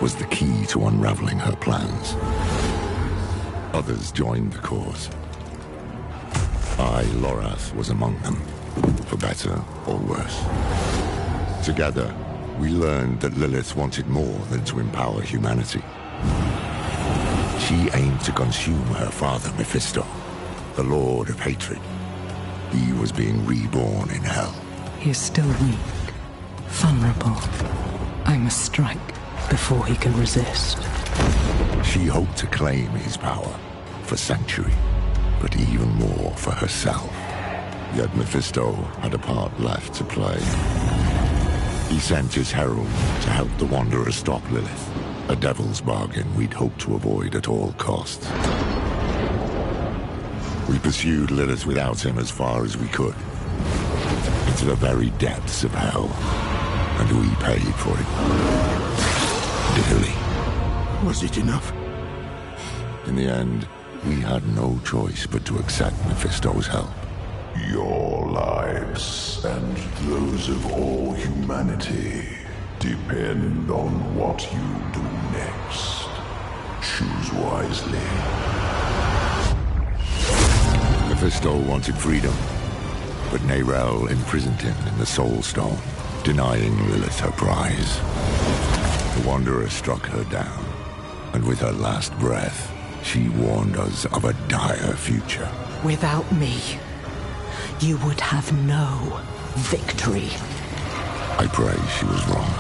was the key to unraveling her plans. Others joined the cause. I, Lorath, was among them, for better or worse. Together, we learned that Lilith wanted more than to empower humanity. She aimed to consume her father, Mephisto, the Lord of Hatred. He was being reborn in hell. He is still weak, vulnerable. I must strike before he can resist. She hoped to claim his power for Sanctuary, but even more for herself. Yet Mephisto had a part left to play. He sent his herald to help the Wanderer stop Lilith, a devil's bargain we'd hoped to avoid at all costs. We pursued Lilith without him as far as we could, into the very depths of hell, and we paid for it. Dearly. Was it enough? In the end, we had no choice but to accept Mephisto's help. Your lives and those of all humanity depend on what you do next. Choose wisely. Mephisto wanted freedom, but Nerel imprisoned him in the Soul Stone, denying Lilith her prize. The Wanderer struck her down, and with her last breath, she warned us of a dire future. Without me, you would have no victory. I pray she was wrong.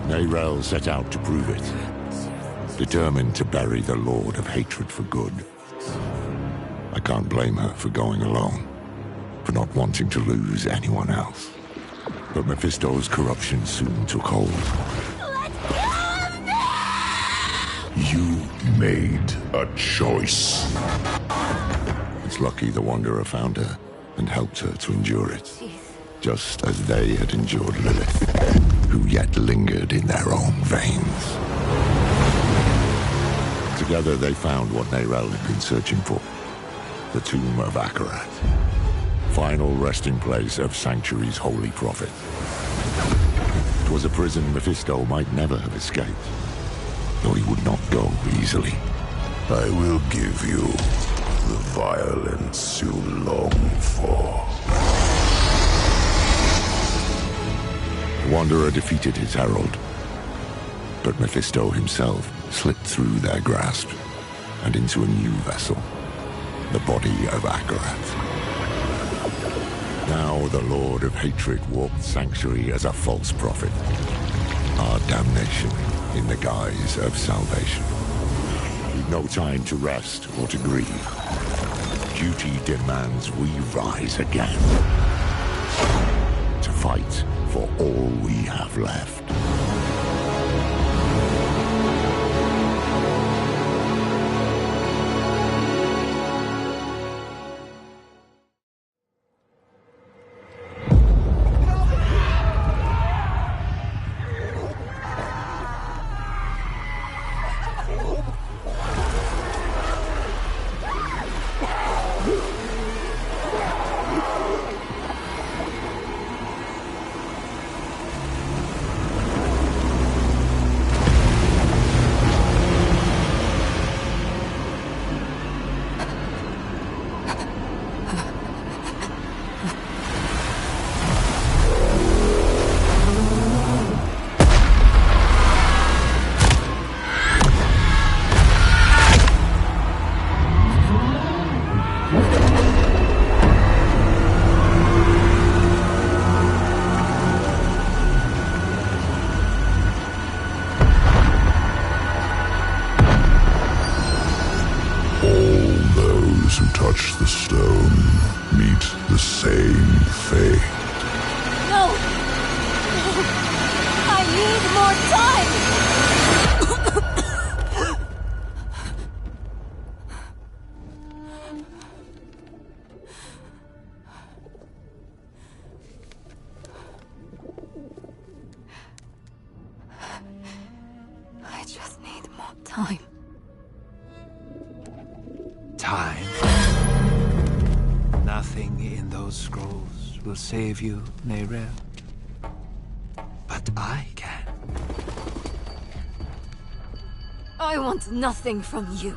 Nerel set out to prove it, determined to bury the Lord of Hatred for good. I can't blame her for going alone, for not wanting to lose anyone else. But Mephisto's corruption soon took hold. You made a choice. It's lucky the Wanderer found her and helped her to endure it, just as they had endured Lilith, who yet lingered in their own veins. Together they found what Nerel had been searching for, the tomb of Akarat, final resting place of Sanctuary's holy prophet. It was a prison Mephisto might never have escaped, though he would not go easily. I will give you the violence you long for. The Wanderer defeated his herald, but Mephisto himself slipped through their grasp and into a new vessel, the body of Akarat. Now the Lord of Hatred walked Sanctuary as a false prophet, our damnation in the guise of salvation. We've no time to rest or to grieve. Duty demands we rise again, to fight for all we have left. Who touch the stone meet the same fate. No! No! I need more time! I just need more time. Time? Nothing. nothing in those scrolls will save you, Neyrel. But I can. I want nothing from you.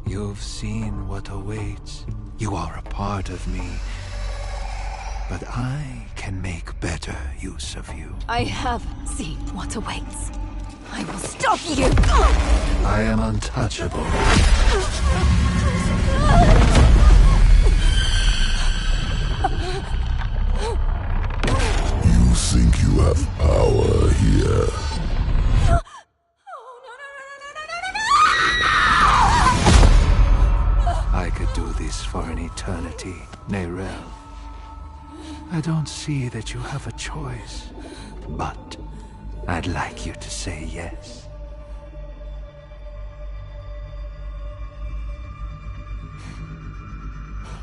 You've seen what awaits. You are a part of me. But I can make better use of you. I have seen what awaits. I will stop you! I am untouchable. You think you have power here? I could do this for an eternity, Neyrel. I don't see that you have a choice, but I'd like you to say yes.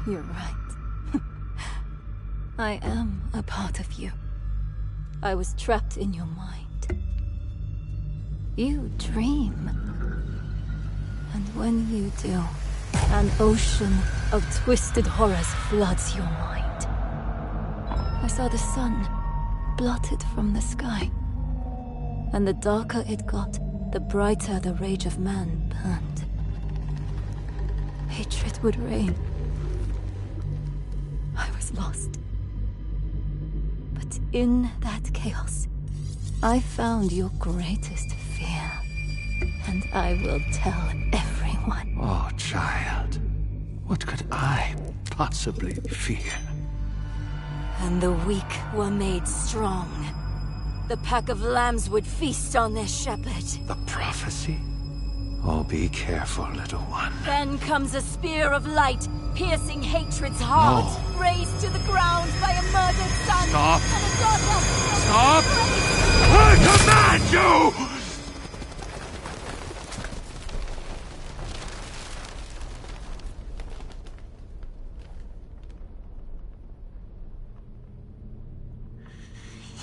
You're right. I am a part of you. I was trapped in your mind. You dream. And when you do, an ocean of twisted horrors floods your mind. I saw the sun blotted from the sky. And the darker it got, the brighter the rage of man burned. Hatred would reign. I was lost. But in that chaos, I found your greatest fear. And I will tell everyone. Oh, child. What could I possibly fear? And the weak were made strong. The pack of lambs would feast on their shepherd. The prophecy? Oh, be careful, little one. Then comes a spear of light, piercing hatred's heart. No. Raised to the ground by a murdered son. Stop. And a daughter. Stop! I command you!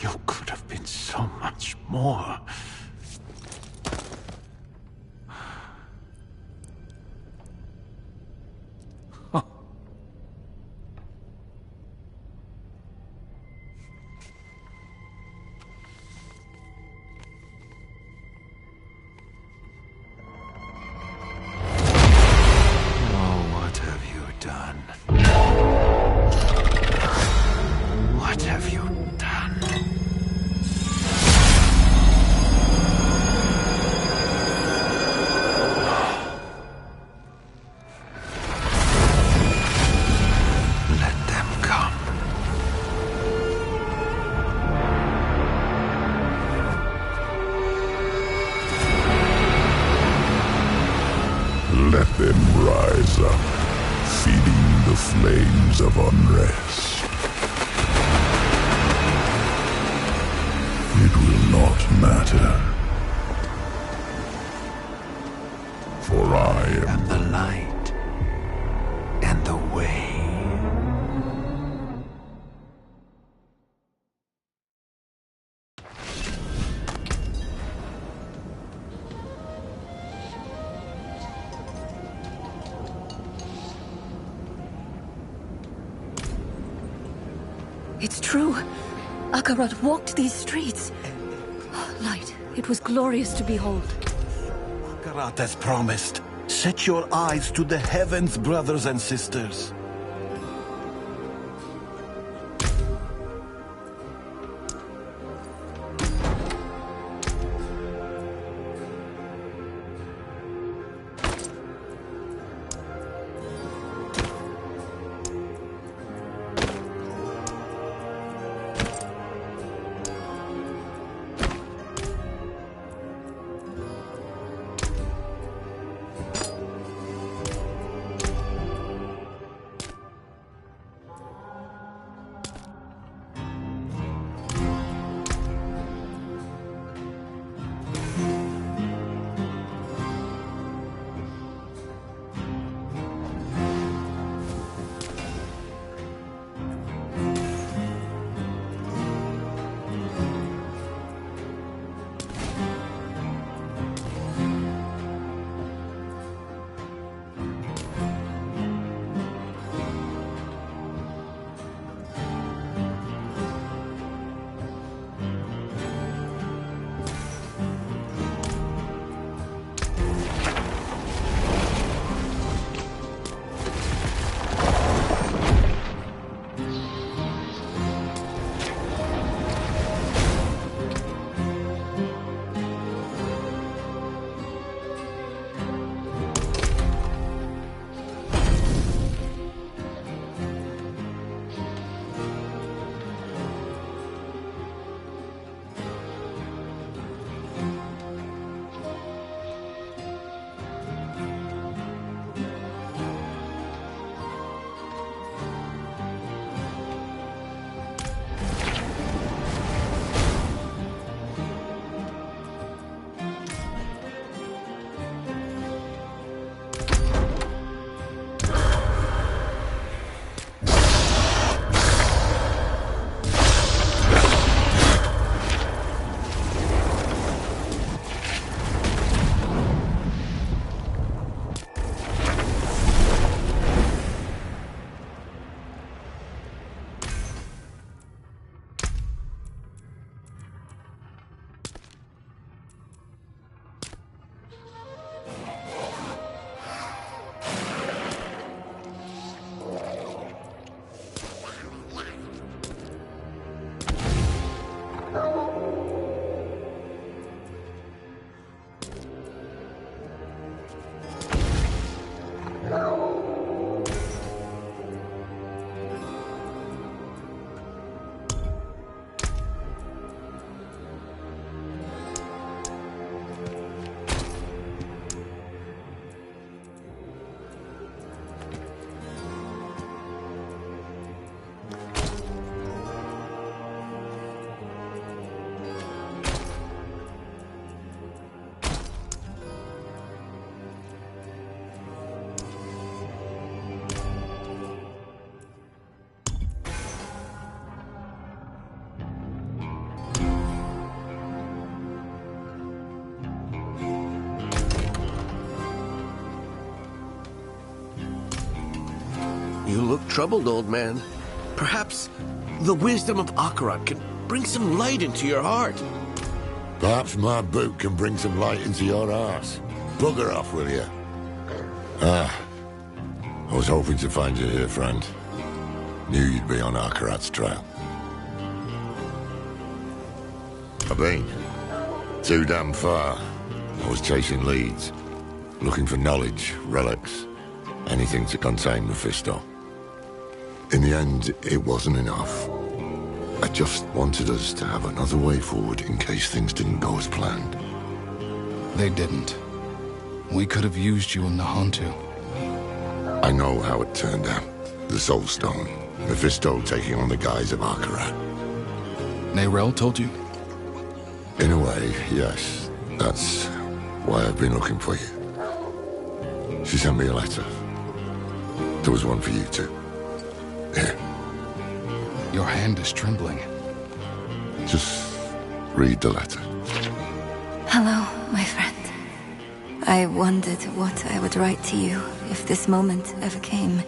You could have been so much more. Oh, what have you done? What have you done? Let them come. Let them rise up, feeding the flames of unrest. It will not matter. For I am And the light. And the way. It's true. Akarat walked these streets. Light. It was glorious to behold. Karat has promised. Set your eyes to the heavens, brothers and sisters. You look troubled, old man. Perhaps the wisdom of Akarat can bring some light into your heart. Perhaps my boot can bring some light into your arse. Bugger off, will you? I was hoping to find you here, friend. Knew you'd be on Akarat's trail. I've been too damn far. I was chasing leads, looking for knowledge, relics, anything to contain Mephisto. In the end, it wasn't enough. I just wanted us to have another way forward in case things didn't go as planned. They didn't. We could have used you in the Hantu. I know how it turned out. The Soul Stone. Mephisto taking on the guise of Akarat. Nerel told you? In a way, yes. That's why I've been looking for you. She sent me a letter. There was one for you too. Here. Your hand is trembling. Just read the letter. Hello, my friend. I wondered what I would write to you if this moment ever came.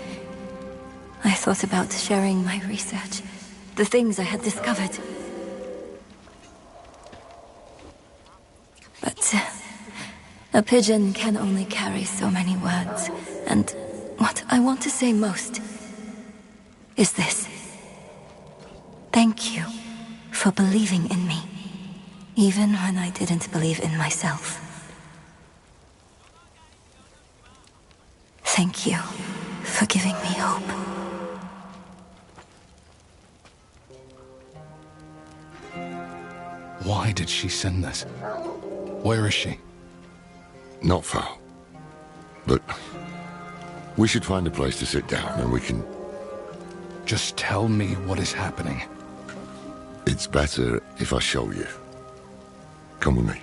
I thought about sharing my research, the things I had discovered. But a pigeon can only carry so many words, and what I want to say most is this. Thank you for believing in me, even when I didn't believe in myself. Thank you for giving me hope. Why did she send this? Where is she? Not far. But we should find a place to sit down and we can... Just tell me what is happening. It's better if I show you. Come with me.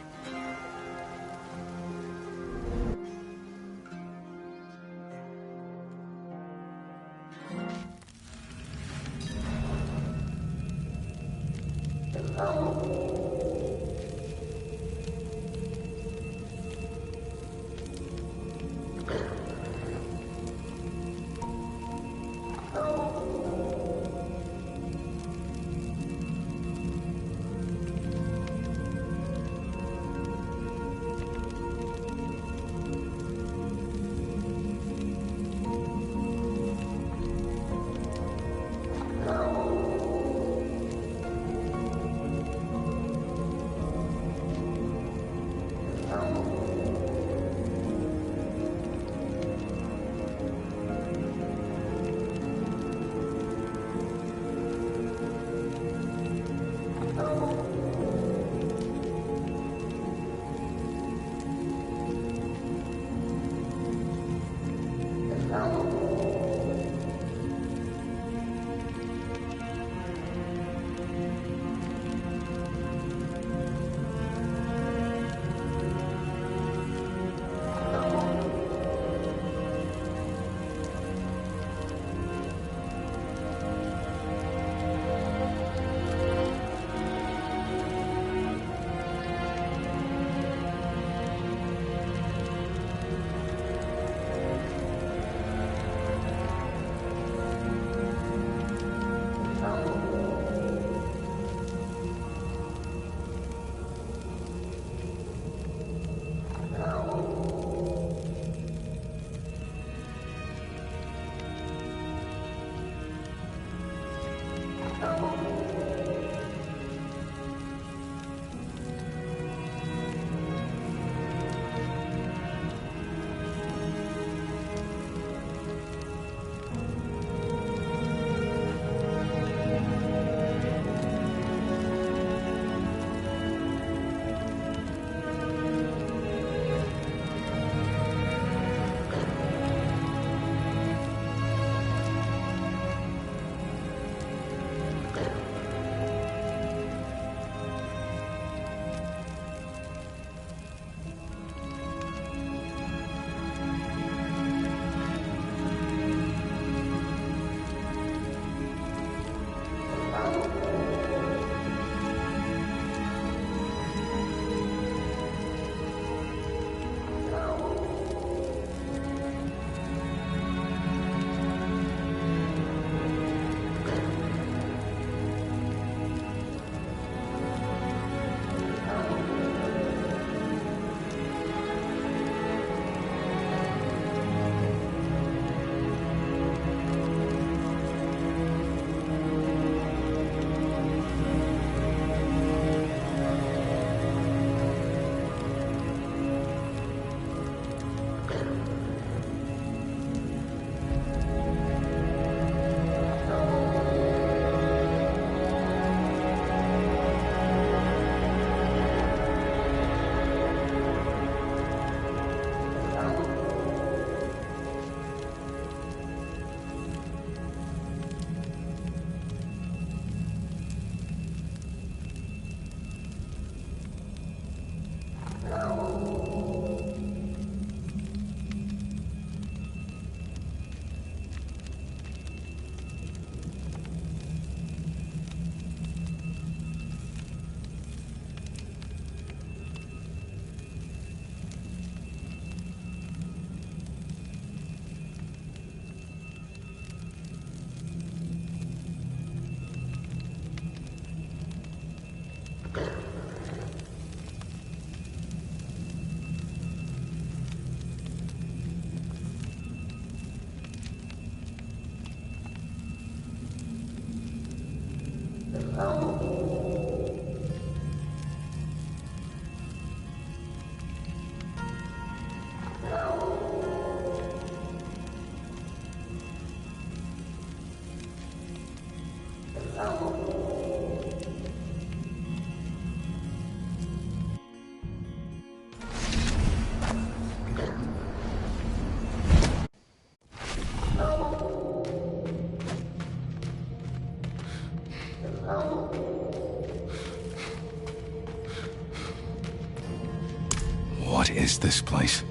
What is this place?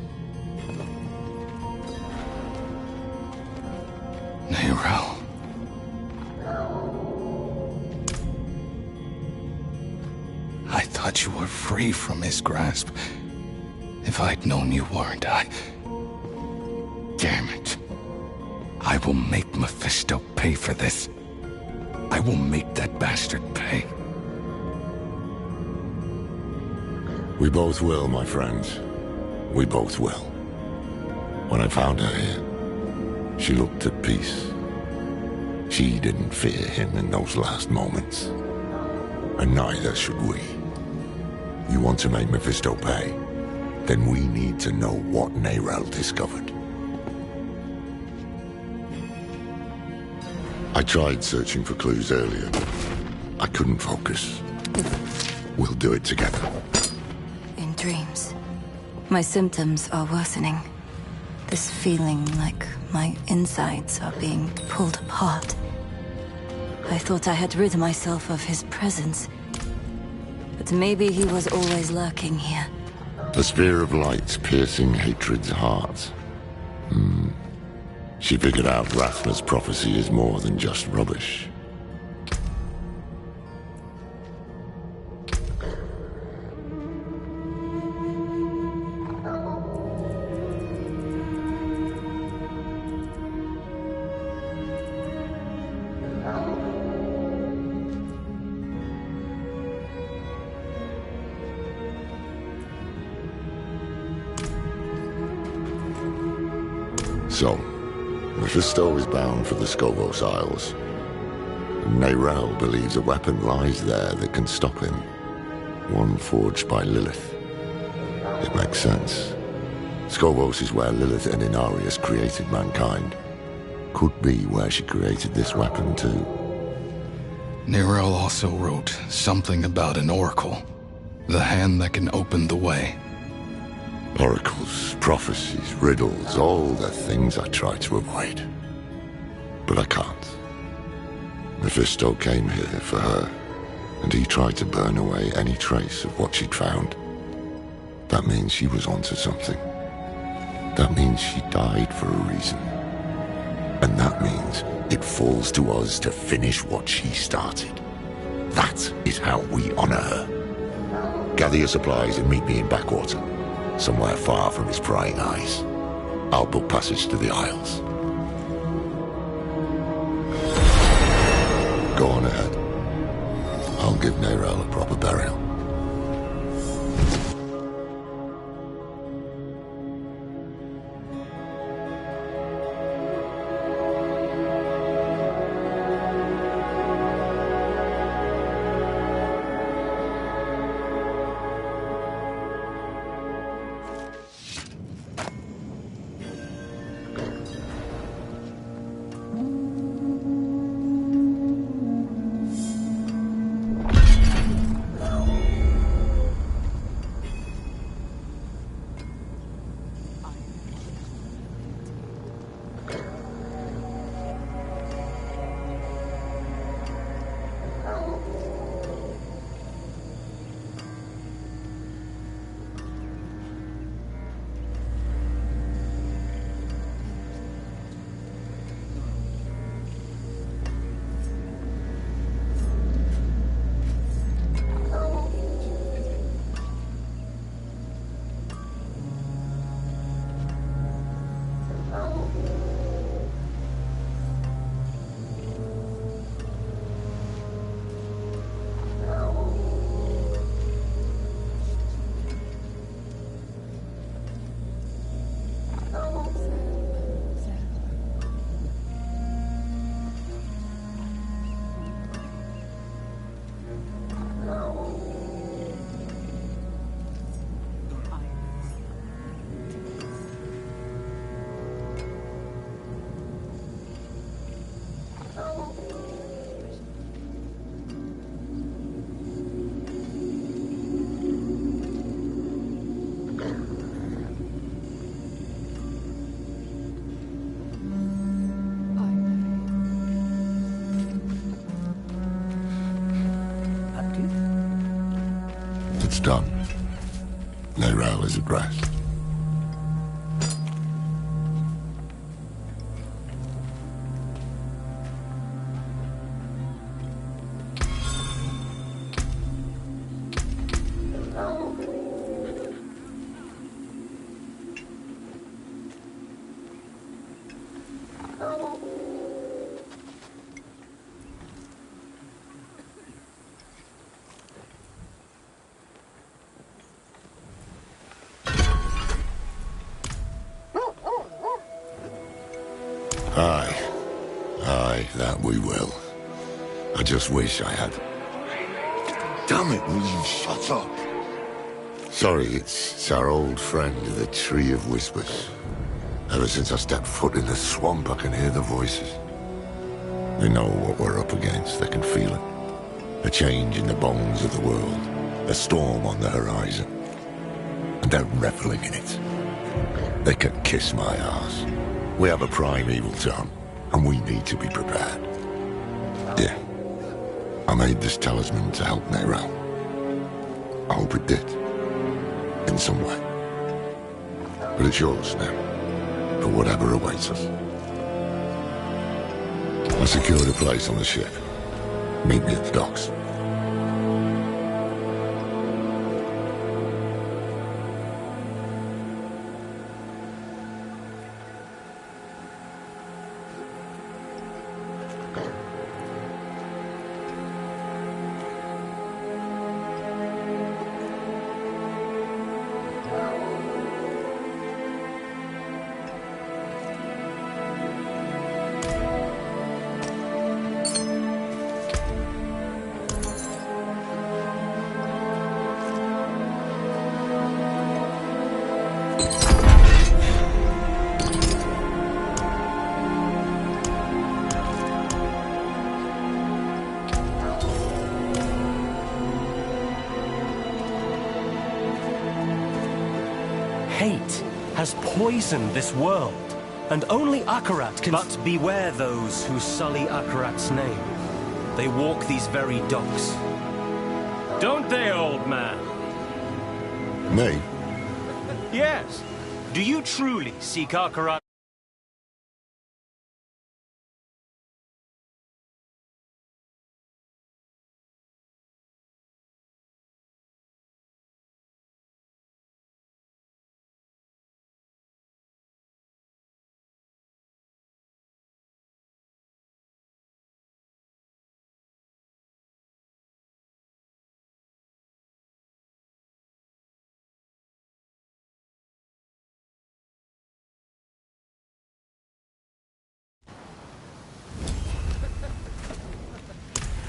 Nero. I thought you were free from his grasp. If I'd known you weren't, Damn it. I will make Mephisto pay for this. I will make that bastard pay. We both will, my friends. We both will. When I found her here, she looked at peace. She didn't fear him in those last moments. And neither should we. You want to make Mephisto pay? Then we need to know what Nerel discovered. I tried searching for clues earlier. I couldn't focus. We'll do it together. In dreams, my symptoms are worsening. This feeling like my insides are being pulled apart. I thought I had rid myself of his presence. But maybe he was always lurking here. The spear of light piercing hatred's heart. She figured out Rathna's prophecy is more than just rubbish. So, Mephisto is bound for the Skovos Isles. Nerel believes a weapon lies there that can stop him. One forged by Lilith. It makes sense. Skovos is where Lilith and Inarius created mankind. Could be where she created this weapon too. Nerel also wrote something about an oracle. The hand that can open the way. Oracles, prophecies, riddles, all the things I try to avoid. But I can't. Mephisto came here for her, and he tried to burn away any trace of what she'd found. That means she was onto something. That means she died for a reason. And that means it falls to us to finish what she started. That is how we honor her. Gather your supplies and meet me in Backwater. Somewhere far from his prying eyes. I'll book passage to the Isles. Go on ahead. I'll give Nerel a proper burial. done. Neyrelle is at rest. Aye, that we will. I just wish I had... Damn it, will you shut up? Sorry, it's our old friend, the Tree of Whispers. Ever since I stepped foot in the swamp, I can hear the voices. They know what we're up against, they can feel it. A change in the bones of the world, a storm on the horizon. And they're reveling in it. They can kiss my arse. We have a prime evil to hunt, and we need to be prepared. Yeah. I made this talisman to help Neyrelle. I hope it did. In some way. But it's yours now. For whatever awaits us. I secured a place on the ship. Meet me at the docks. Hate has poisoned this world, and only Akarat can... But beware those who sully Akarat's name. They walk these very docks. Don't they, old man? Me? Yes. Do you truly seek Akarat?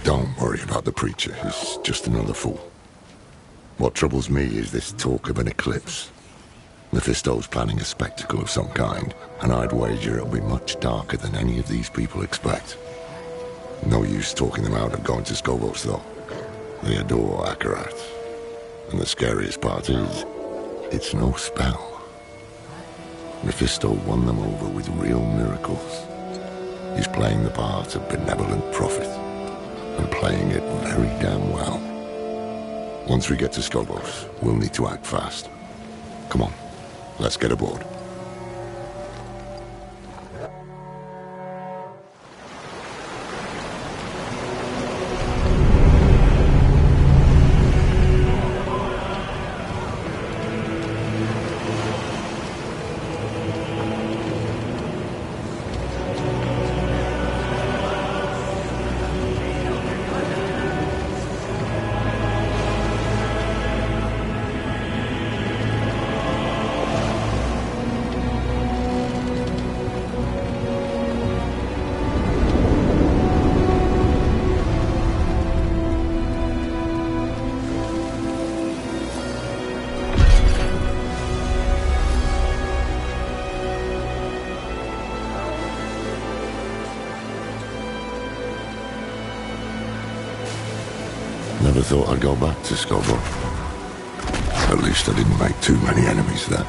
Don't worry about the preacher, he's just another fool. What troubles me is this talk of an eclipse. Mephisto's planning a spectacle of some kind, and I'd wager it'll be much darker than any of these people expect. No use talking them out of going to Skobos, though. They adore Akarat. And the scariest part is, it's no spell. Mephisto won them over with real miracles. He's playing the part of benevolent prophet. And playing it very damn well. Once we get to Skobos, we'll need to act fast. Come on, let's get aboard. Never thought I'd go back to Skobo. At least I didn't make too many enemies there.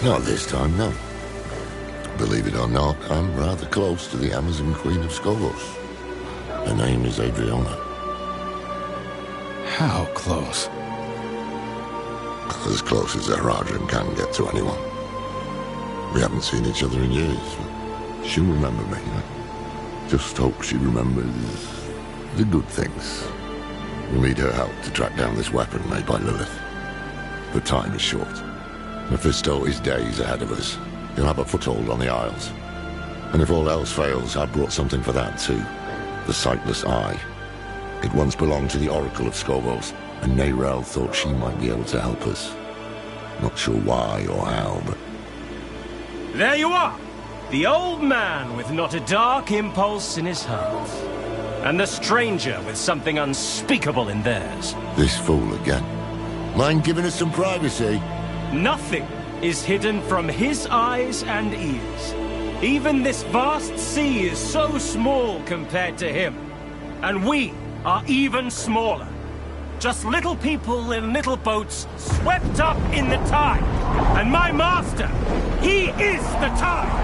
Not this time, no. Believe it or not, I'm rather close to the Amazon Queen of Skobos. Her name is Adriana. How close? As close as Eradrin can get to anyone. We haven't seen each other in years. She'll remember me. Just hope she remembers the good things. We'll need her help to track down this weapon made by Lilith. The time is short. Mephisto is days ahead of us. He'll have a foothold on the Isles. And if all else fails, I've brought something for that too. The Sightless Eye. It once belonged to the Oracle of Skobos, and Neyrelle thought she might be able to help us. Not sure why or how, but... There you are! The old man with not a dark impulse in his heart. And the stranger with something unspeakable in theirs. This fool again. Mind giving us some privacy? Nothing is hidden from his eyes and ears. Even this vast sea is so small compared to him. And we are even smaller. Just little people in little boats swept up in the tide. And my master, he is the tide!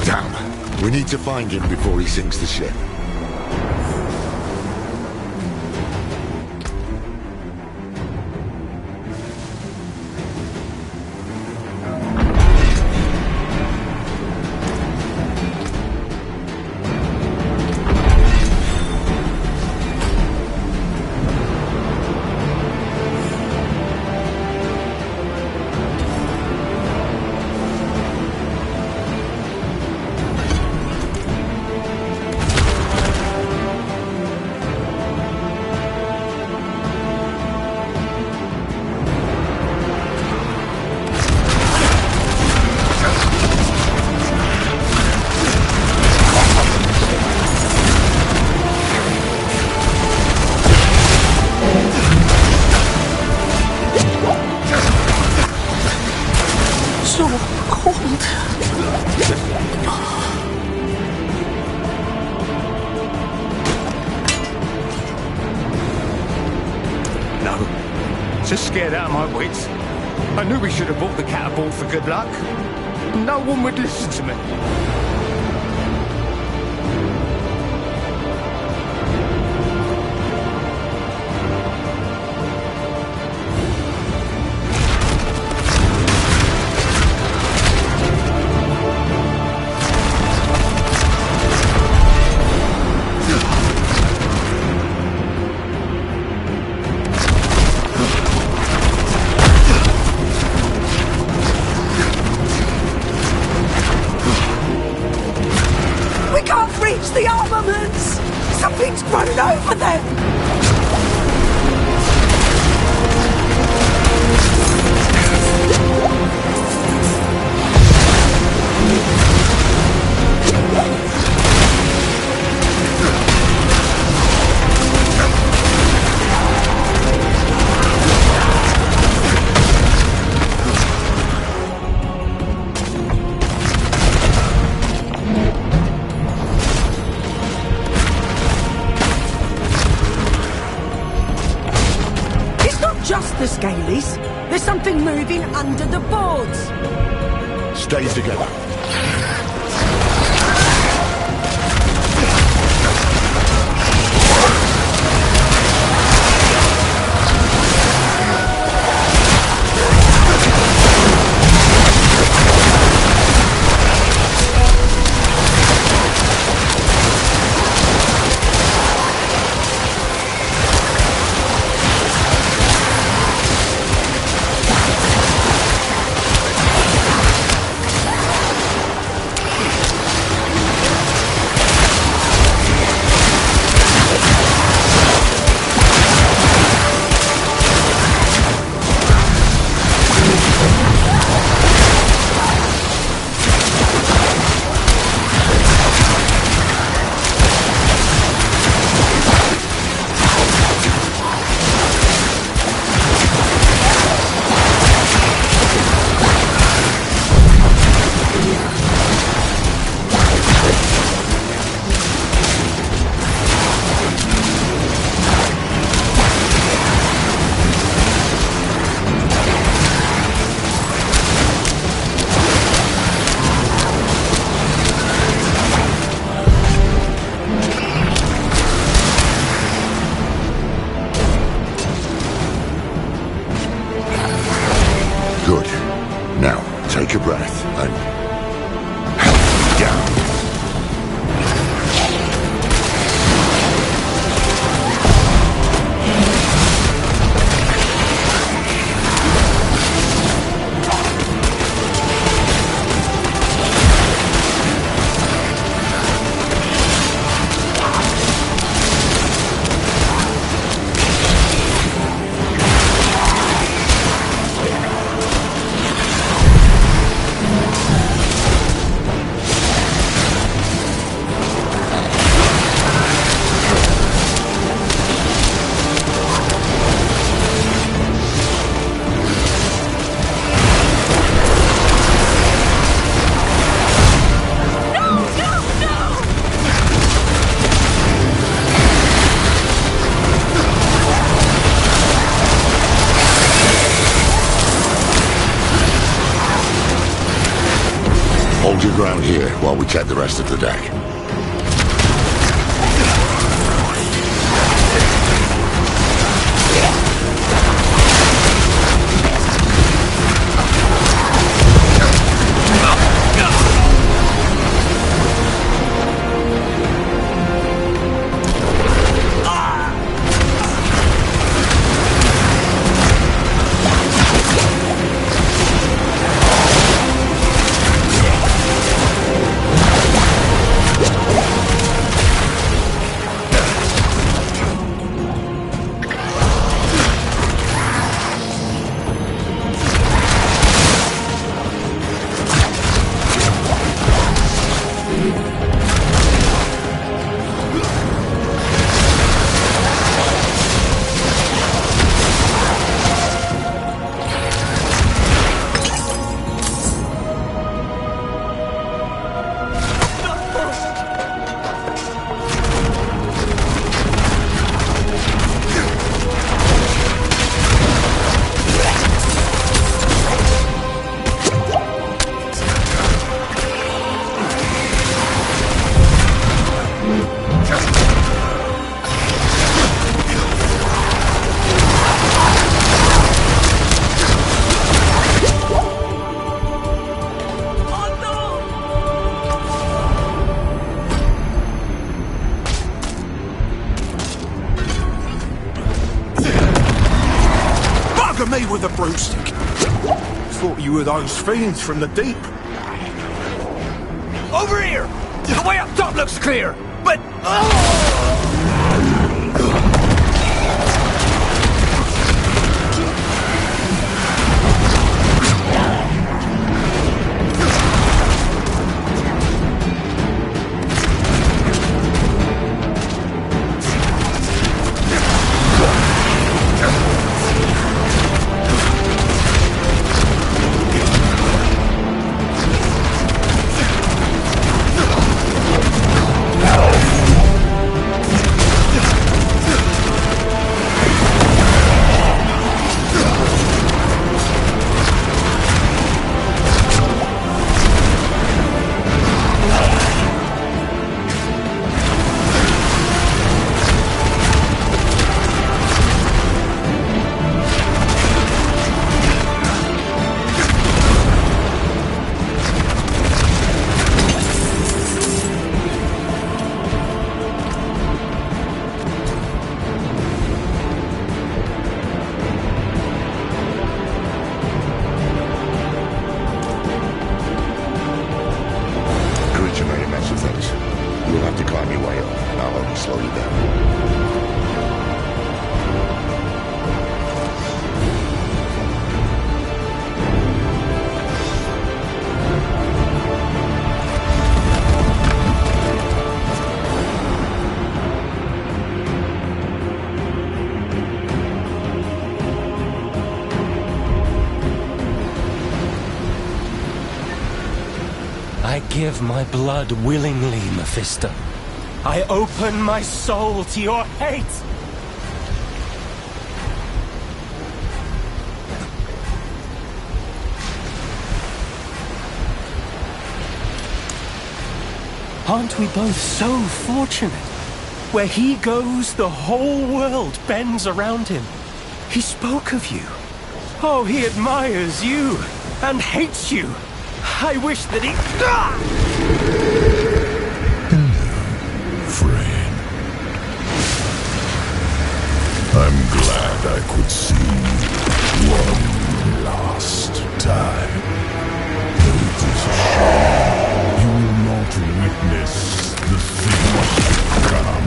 Damn. We need to find him before he sinks the ship. Just scared out of my wits. I knew we should have bought the catapult for good luck. No one would listen to me. The armaments! Something's running over them! Just the Scalies. There's something moving under the boards. Stay together. here while we check the rest of the deck. Me with a broomstick. Thought you were those fiends from the deep. Over here! The way up top looks clear, but... You'll have to climb your way up, and I'll only slow you down. I give my blood willingly, Mephisto. I open my soul to your hate! Aren't we both so fortunate? Where he goes, the whole world bends around him. He spoke of you. Oh, he admires you and hates you. I wish that he... Friend. I'm glad I could see one last time. Though it is a shame you will not witness the things to come.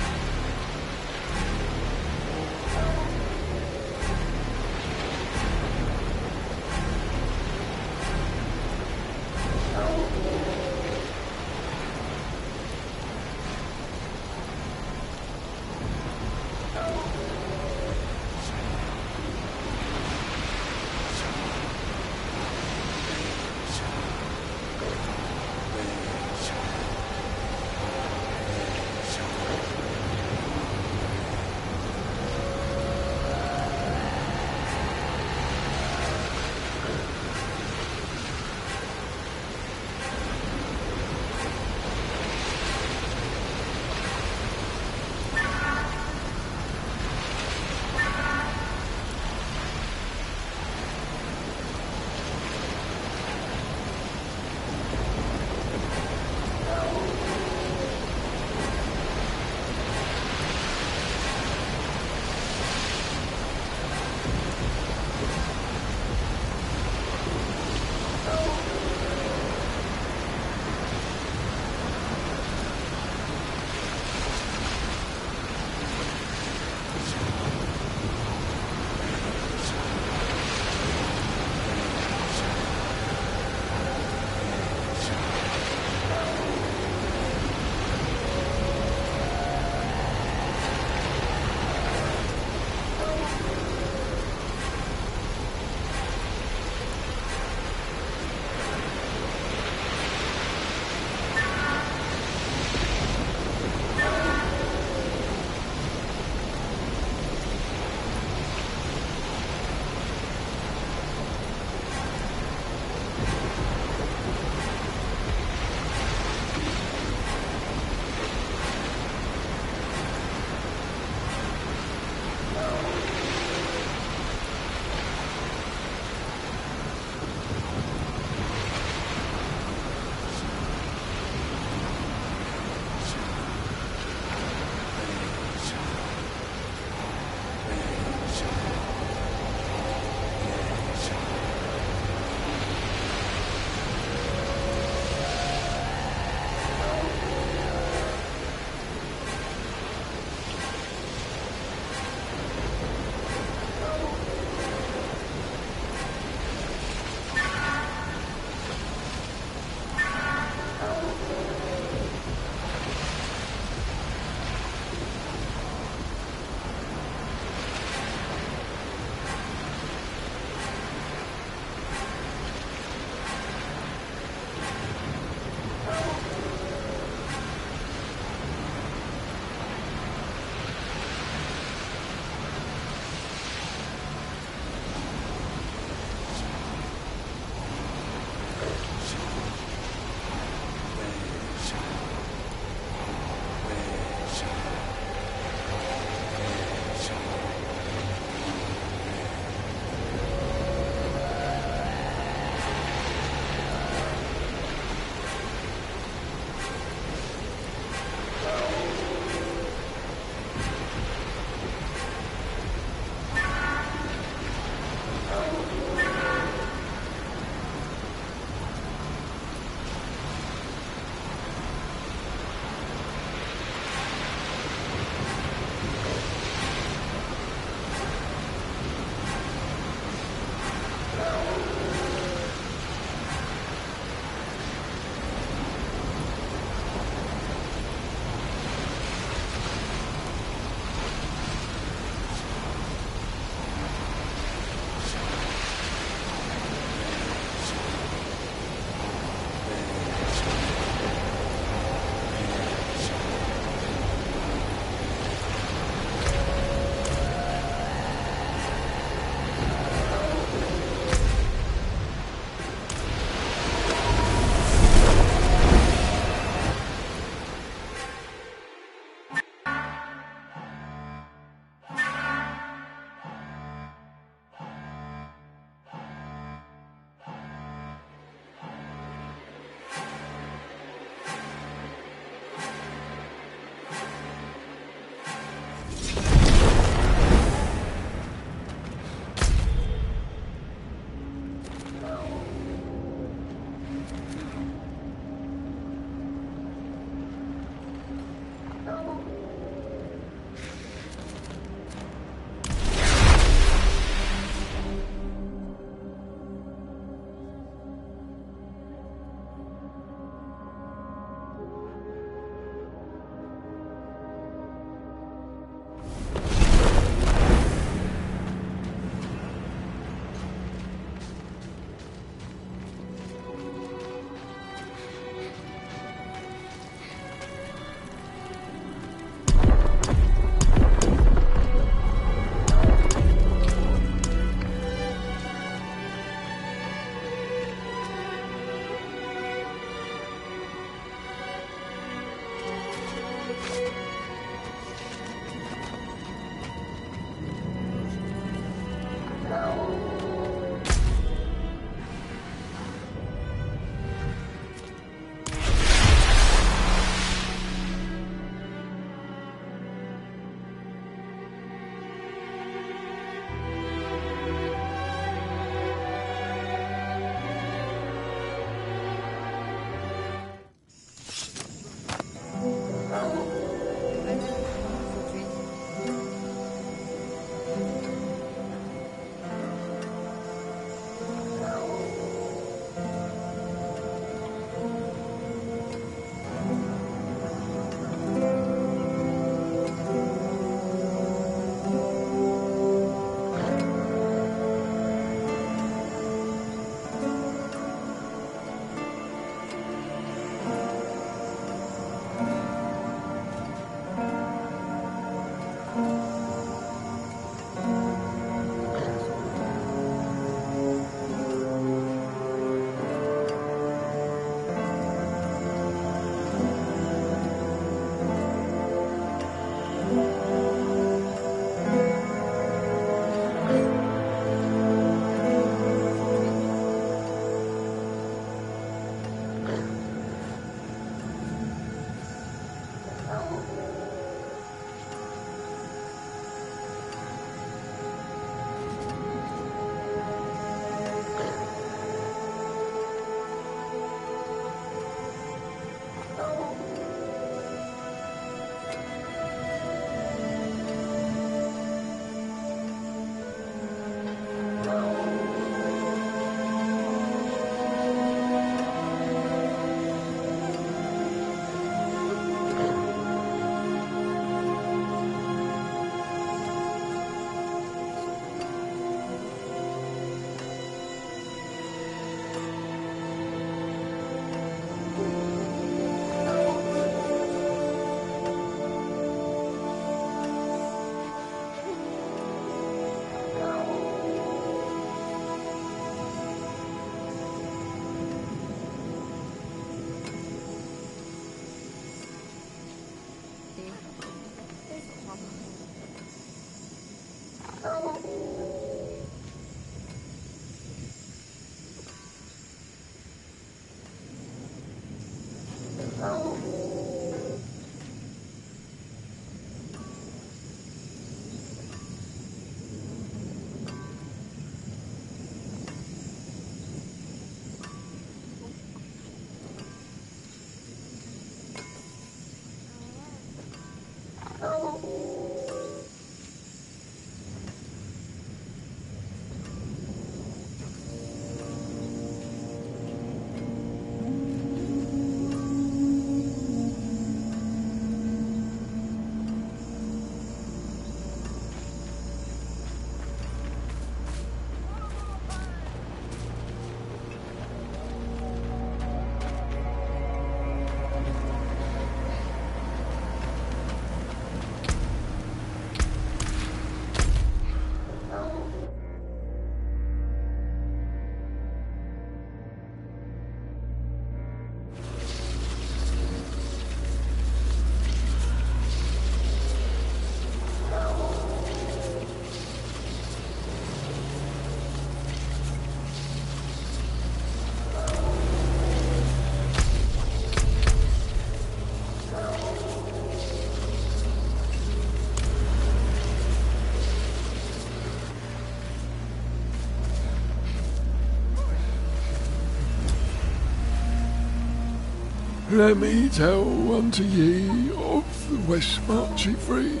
Let me tell unto ye of the West Marchy Free.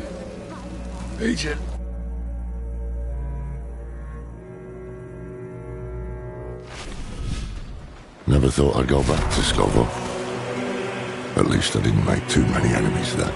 Agent. Never thought I'd go back to Scoville. At least I didn't make too many enemies there.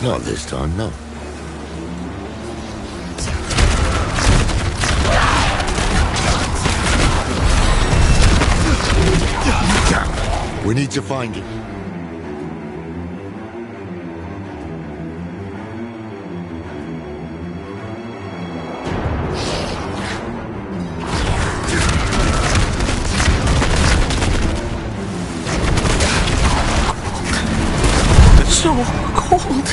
Not this time, no. Damn. We need to find it. It's so cold.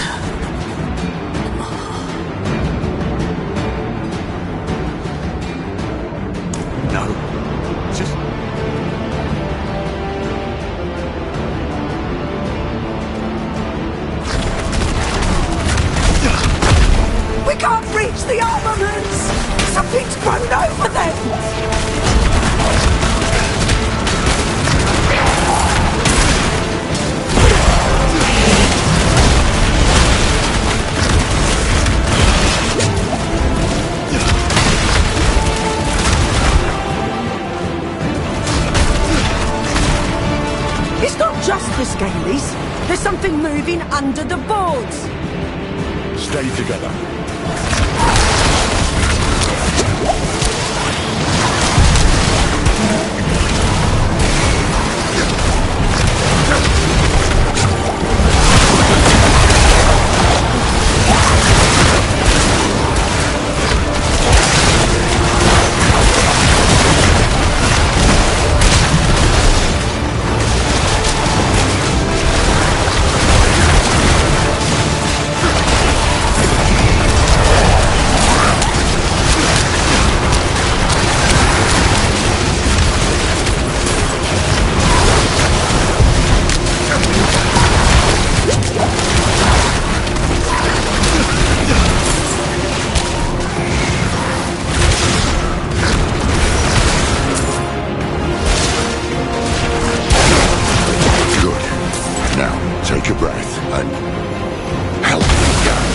the armaments! Something's grown over them! It's not just the Scalies. There's something moving under the boards. Stay together. Take a breath and help me down.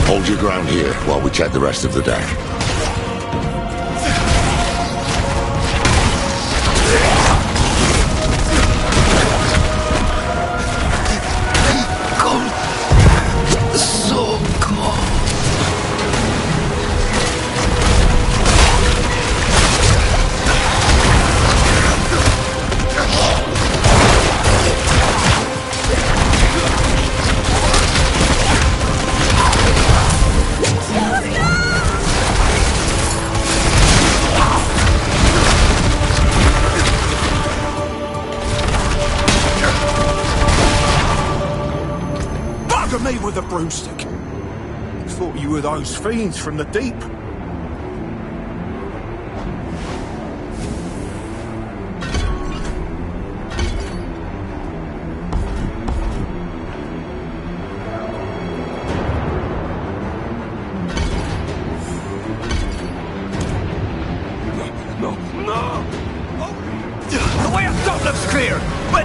Hold your ground here while we check the rest of the deck. So cold. Me with a broomstick. Thought you were those fiends from the deep. No, no! Oh. The way up top looks clear, but...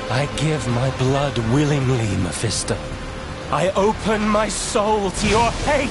I give my blood willingly, Mephisto. I open my soul to your hate!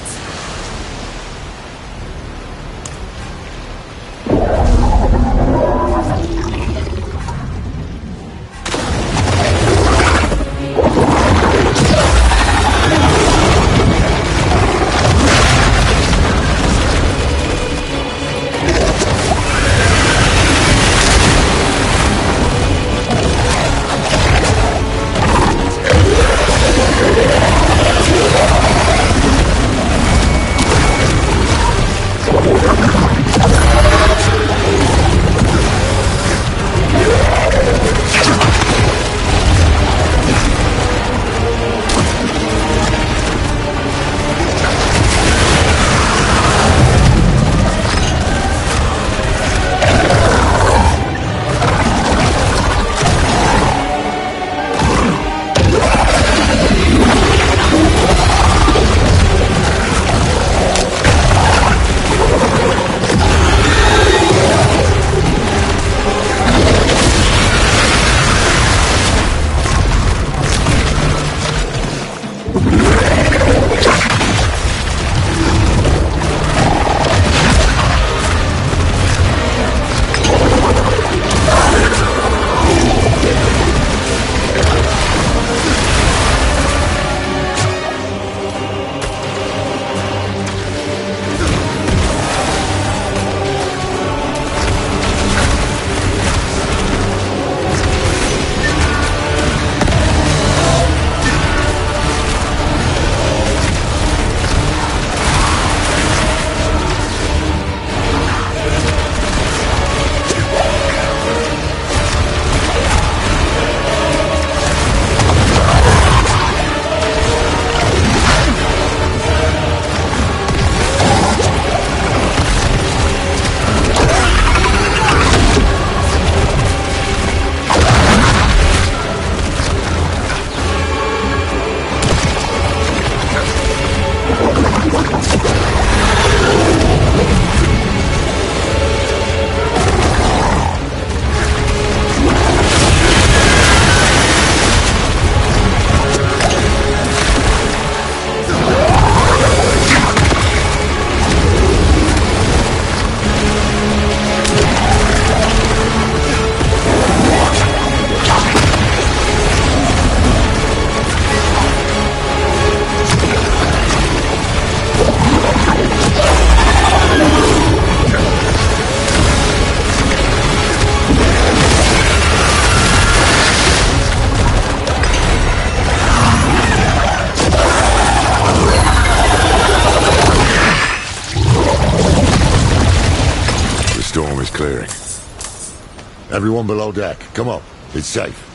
Clearing. Everyone below deck, come on. It's safe.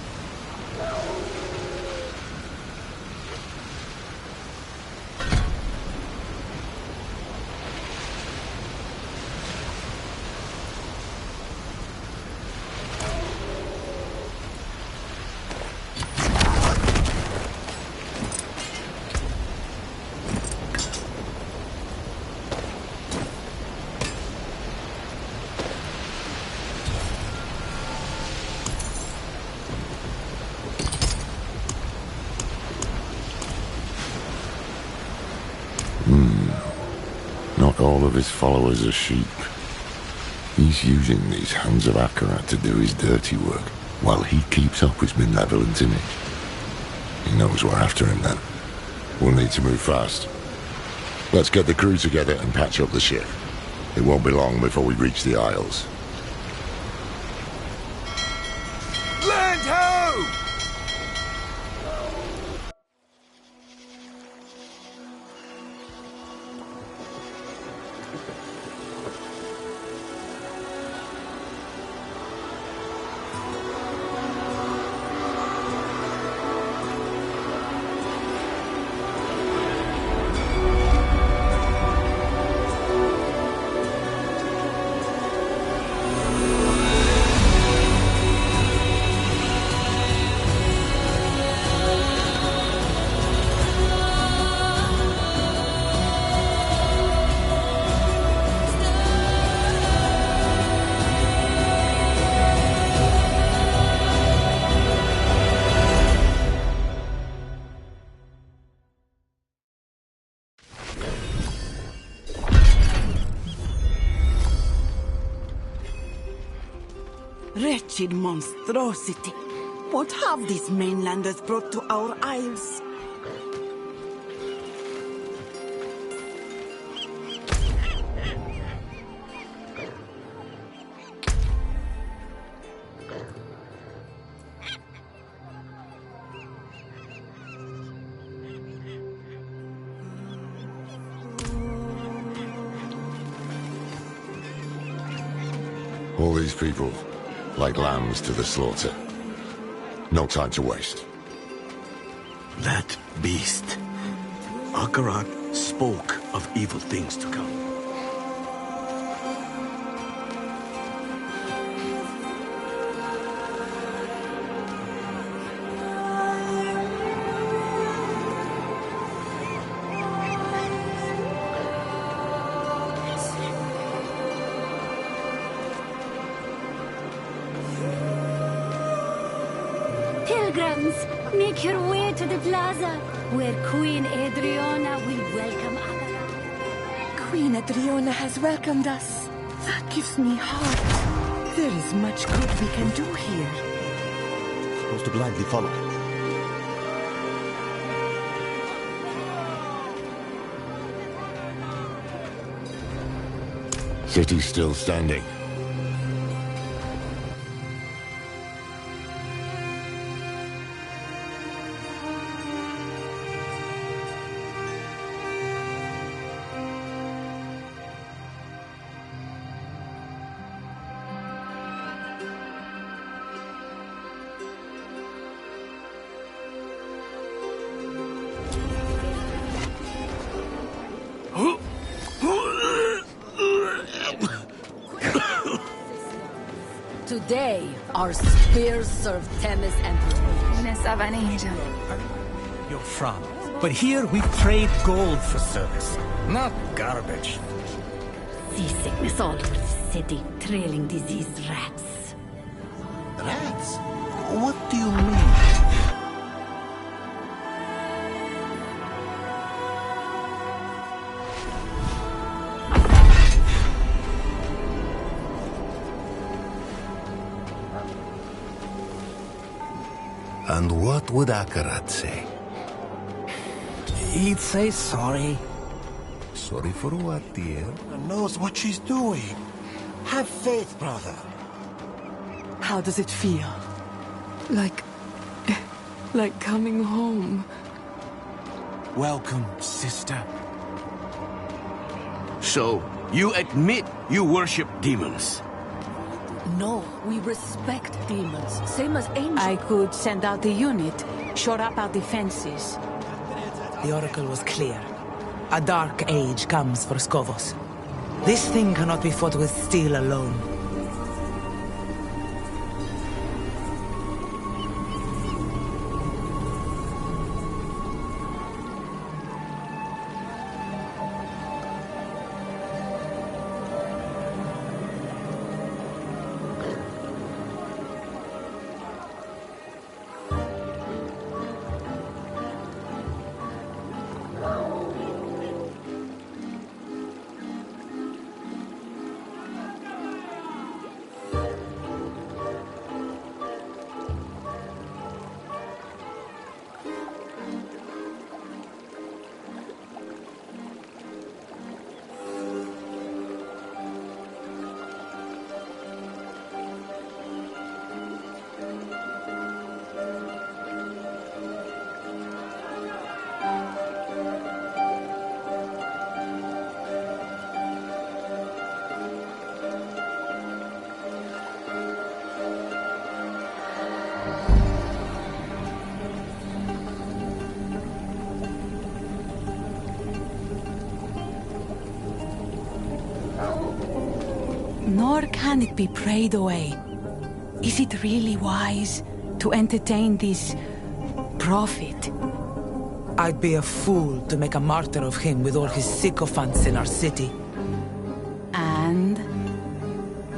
Not all of his followers are sheep. He's using these hands of Akarat to do his dirty work, while he keeps up his benevolent image. He knows we're after him then. We'll need to move fast. Let's get the crew together and patch up the ship. It won't be long before we reach the Isles. Land ho! Wretched monstrosity. What have these mainlanders brought to our isles? All these people, like lambs to the slaughter. No time to waste. That beast. Akarat spoke of evil things to come. Pilgrims, make your way to the plaza, where Queen Adriana will welcome Akarat. Queen Adriana has welcomed us. That gives me heart. There is much good we can do here. Supposed to blindly follow. City's still standing. Today, our spears serve Themis Emperor. An angel. You're from. But here we trade gold for service, not garbage. Seasickness all over the city, trailing diseased rats. Rats? What do you mean? And what would Akarat say? He'd say sorry. Sorry for what, dear? Knows what she's doing. Have faith, brother. How does it feel? Like coming home. Welcome, sister. So, you admit you worship demons? No, we respect demons, same as angels. I could send out the unit, shore up our defenses. The oracle was clear. A dark age comes for Skovos. This thing cannot be fought with steel alone. Nor can it be prayed away. Is it really wise to entertain this prophet? I'd be a fool to make a martyr of him with all his sycophants in our city. And?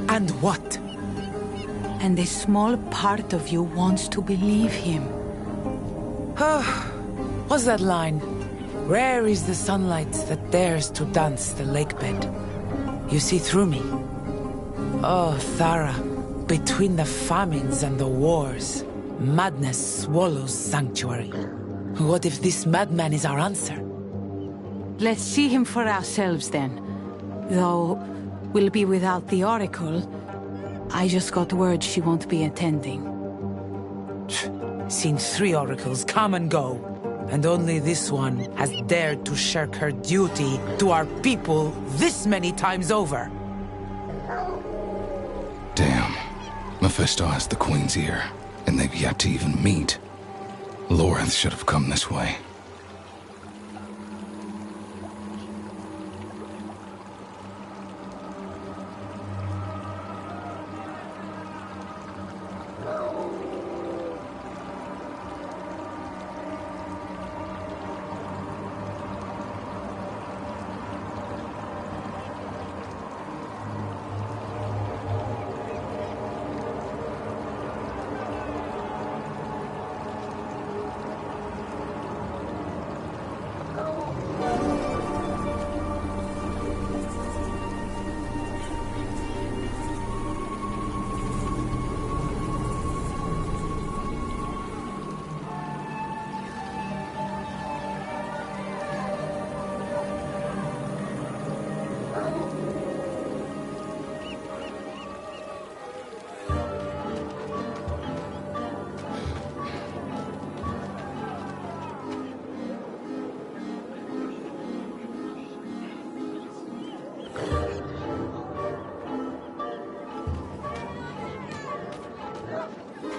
And what? And a small part of you wants to believe him. What's that line? Rare is the sunlight that dares to dance the lakebed. You see through me. Oh, Thara, Between the famines and the wars, madness swallows sanctuary. What if this madman is our answer? Let's see him for ourselves then. Though we'll be without the Oracle. I just got word she won't be attending. Seen 3 oracles come and go, and only this one has dared to shirk her duty to our people this many times over. Damn. Mephisto has the Queen's ear, and they've yet to even meet. Lorith should have come this way.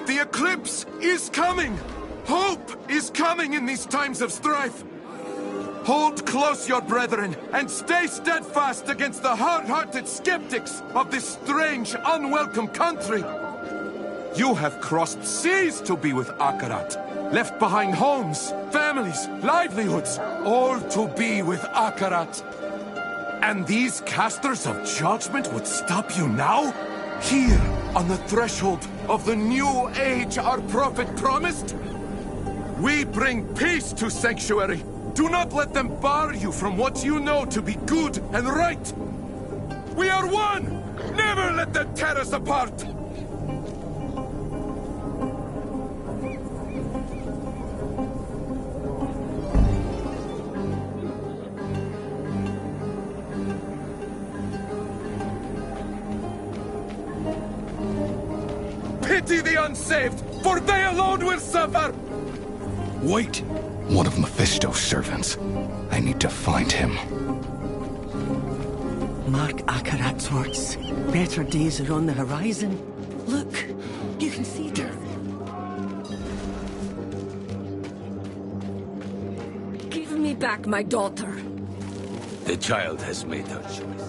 The eclipse is coming! Hope is coming in these times of strife! Hold close your brethren, and stay steadfast against the hard-hearted skeptics of this strange, unwelcome country! You have crossed seas to be with Akarat, left behind homes, families, livelihoods, all to be with Akarat. And these casters of judgment would stop you now? Here, on the threshold of the new age our prophet promised? We bring peace to Sanctuary. Do not let them bar you from what you know to be good and right. We are one! Never let them tear us apart! Pity the unsaved, for they alone will suffer! Wait! One of Mephisto's servants. I need to find him. Mark Akarat's words. Better days are on the horizon. Look, you can see them. Give me back my daughter. The child has made her choice.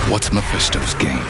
What's Mephisto's game?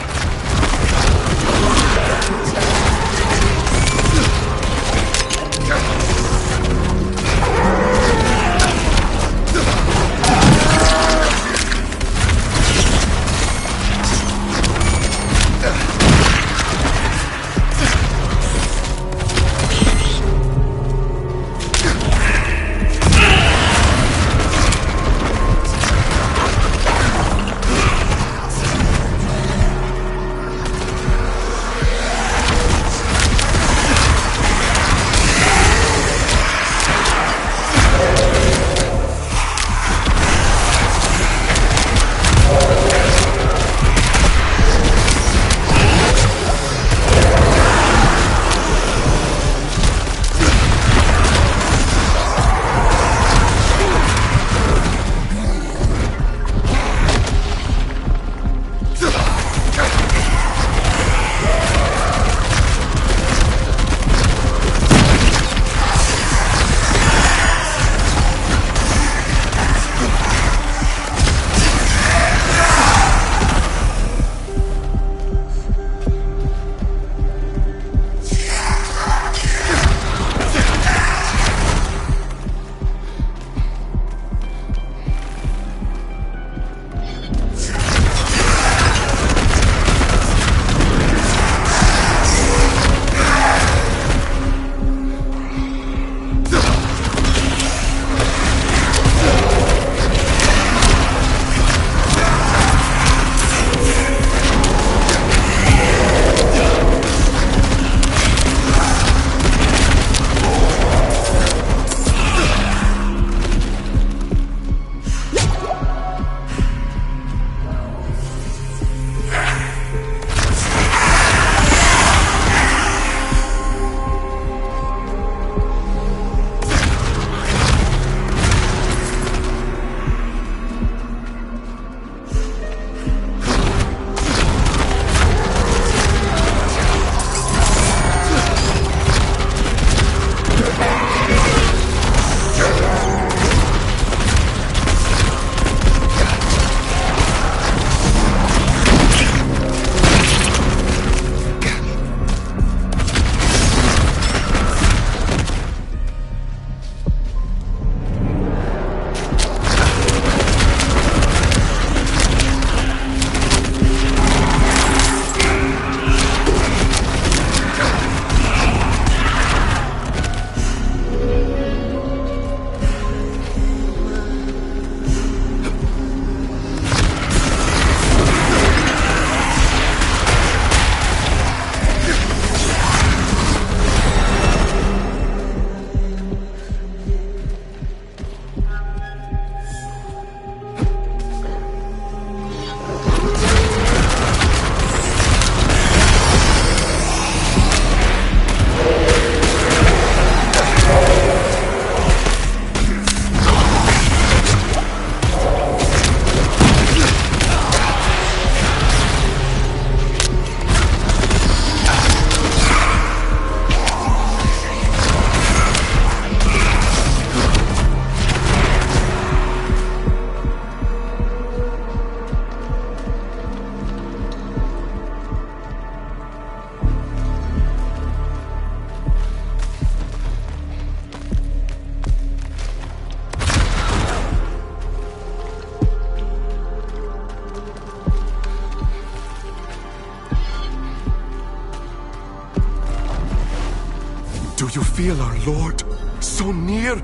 Do you feel our Lord so near?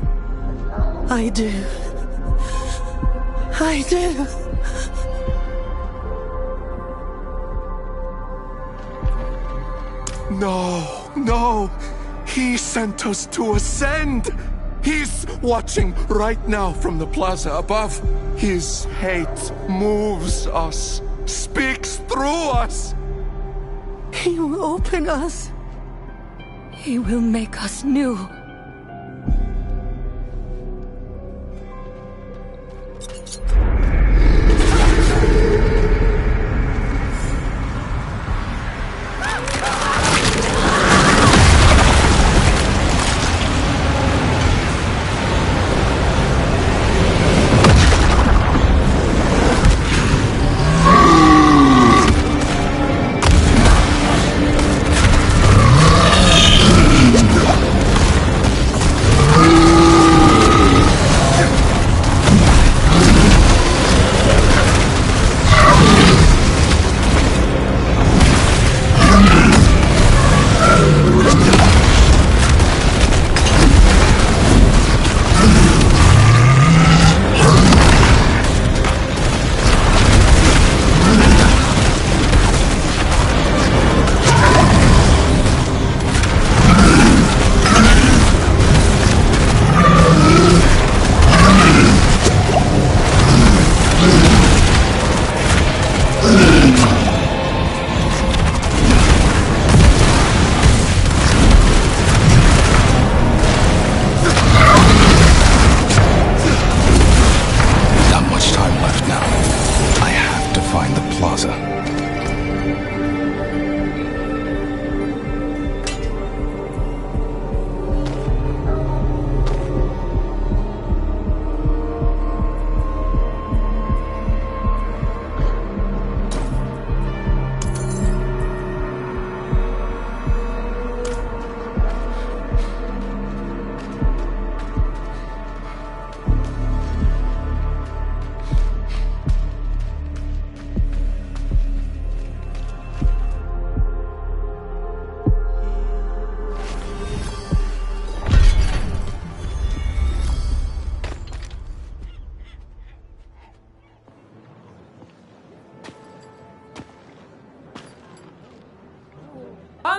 I do. I do. No, no. He sent us to ascend. He's watching right now from the plaza above. His hate moves us, speaks through us. He will open us. He will make us new.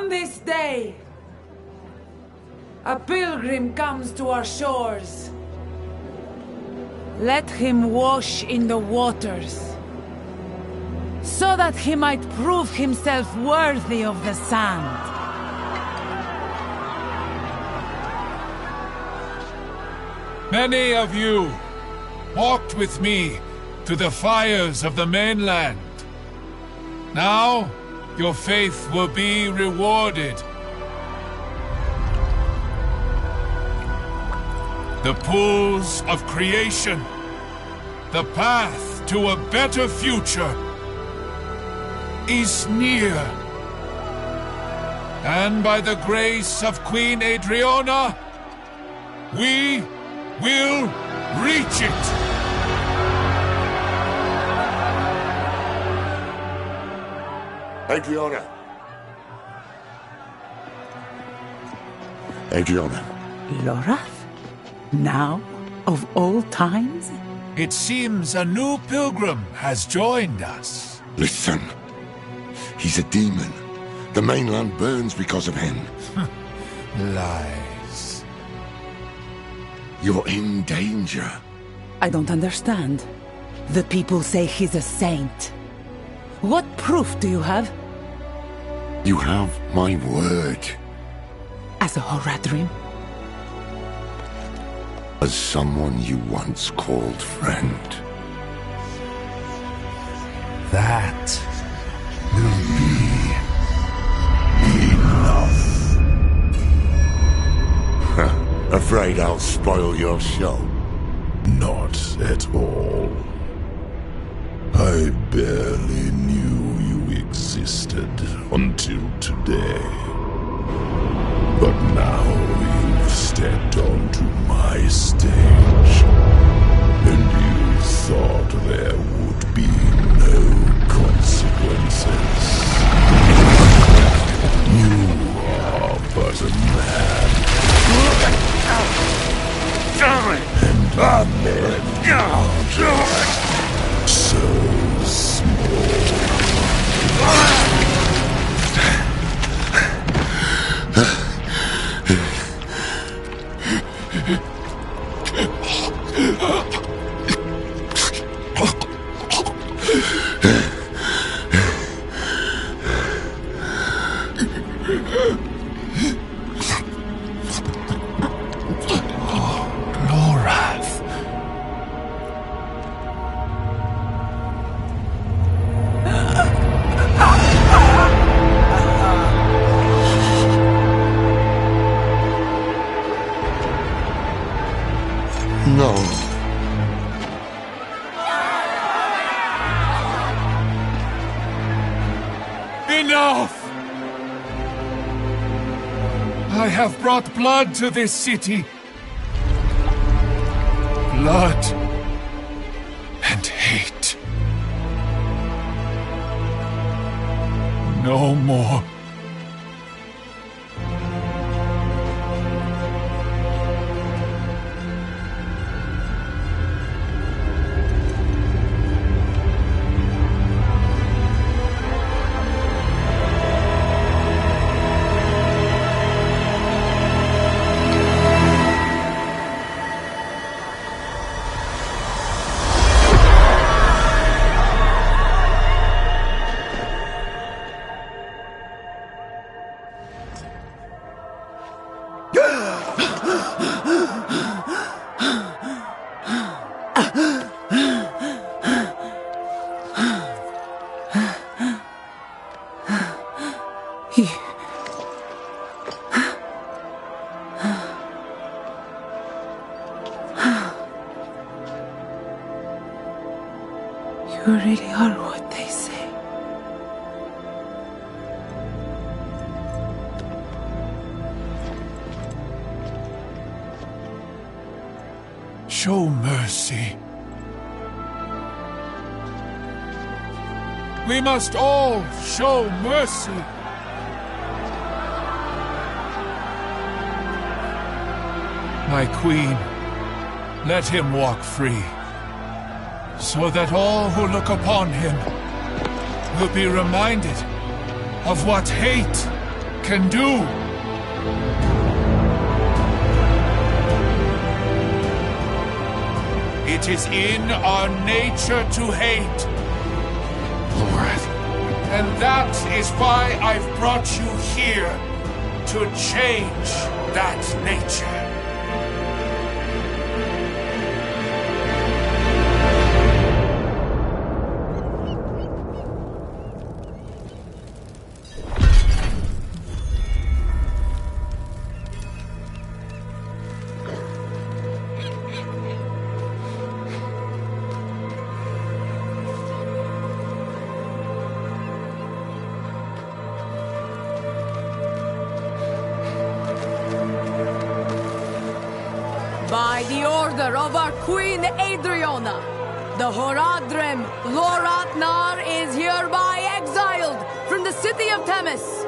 On this day, a pilgrim comes to our shores. Let him wash in the waters, so that he might prove himself worthy of the sand. Many of you walked with me to the fires of the mainland. Now, your faith will be rewarded. The pools of creation, the path to a better future, is near. And by the grace of Queen Adriana, we will reach it. Adriana. Adriana. Lorath? Now, of all times? It seems a new pilgrim has joined us. Listen. He's a demon. The mainland burns because of him. Lies. You're in danger. I don't understand. The people say he's a saint. What proof do you have? You have my word. As a Horadrim? As someone you once called friend. That will be enough. Afraid I'll spoil your show? Not at all. I barely knew you existed until today. But now you've stepped onto my stage, and you thought there would be no consequences. You are but a man. And men are just so small. No. Enough! I have brought blood to this city. Blood and hate. No more. You really are what they say. Show mercy. We must all show mercy. My queen, let him walk free, so that all who look upon him will be reminded of what hate can do. It is in our nature to hate. Loreth. And that is why I've brought you here, to change that nature. By the order of our Queen Adriana, the Horadrim Loratnar is hereby exiled from the city of Themis.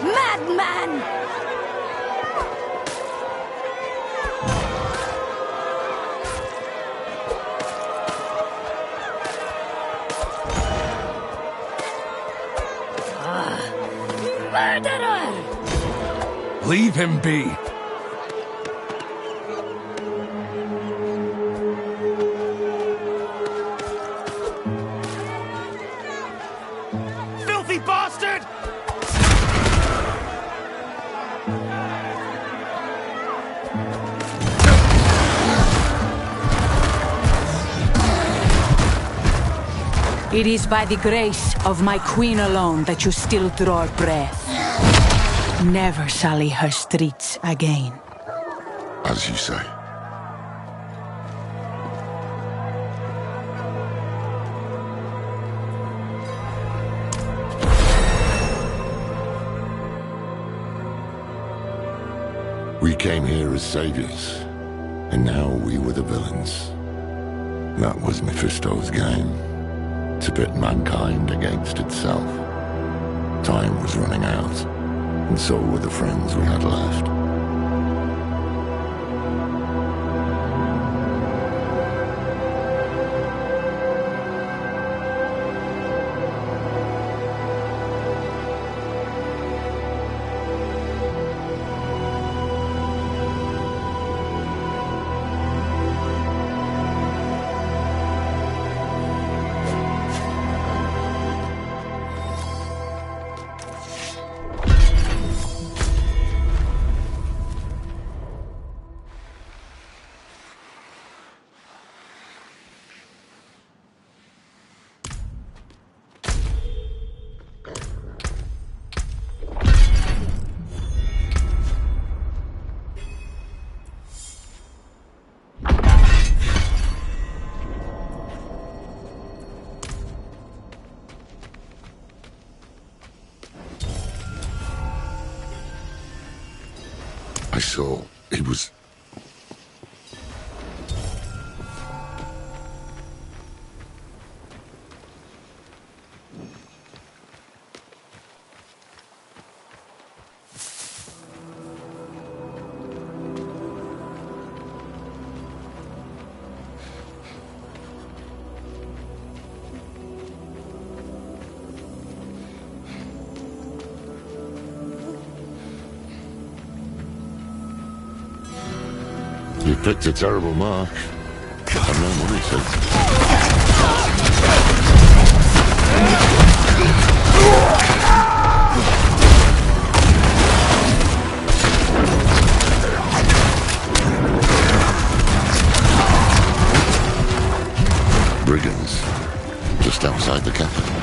Madman! Murderer! Leave him be. Filthy bastard! It is by the grace of my queen alone that you still draw breath. Never sully her streets again. As you say. We came here as saviors, and now we were the villains. That was Mephisto's game. To pit mankind against itself. Time was running out, and so were the friends we had left. I saw he was... You picked a terrible mark. I've no money since. Brigands, just outside the capital.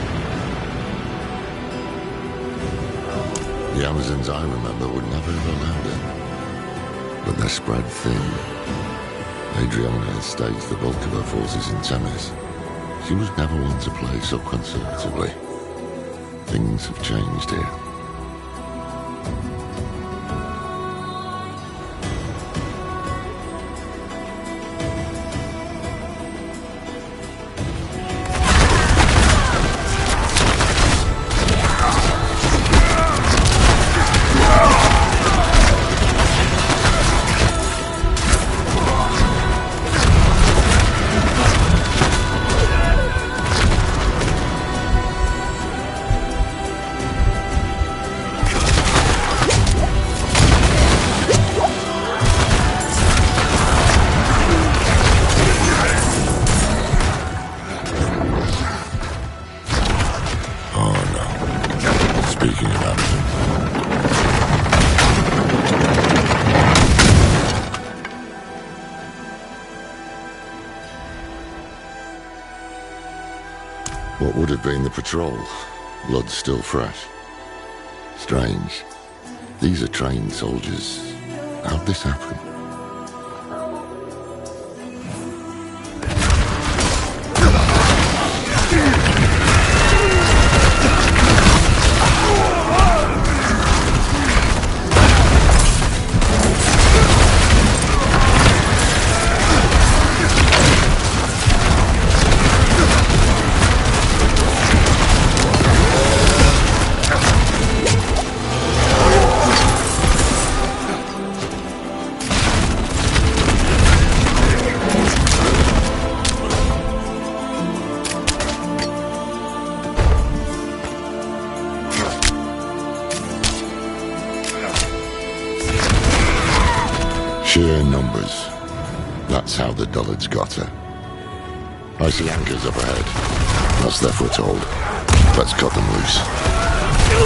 The Amazons I remember would never have allowed it. But they're spread thin. Adriana has staged the bulk of her forces in Themis. She was never one to play so conservatively. Things have changed here. What would have been the patrol? Blood still fresh. Strange. These are trained soldiers. How'd this happen? Sheer numbers. That's how the dullards got her. I see anchors up ahead. That's their foothold. Let's cut them loose.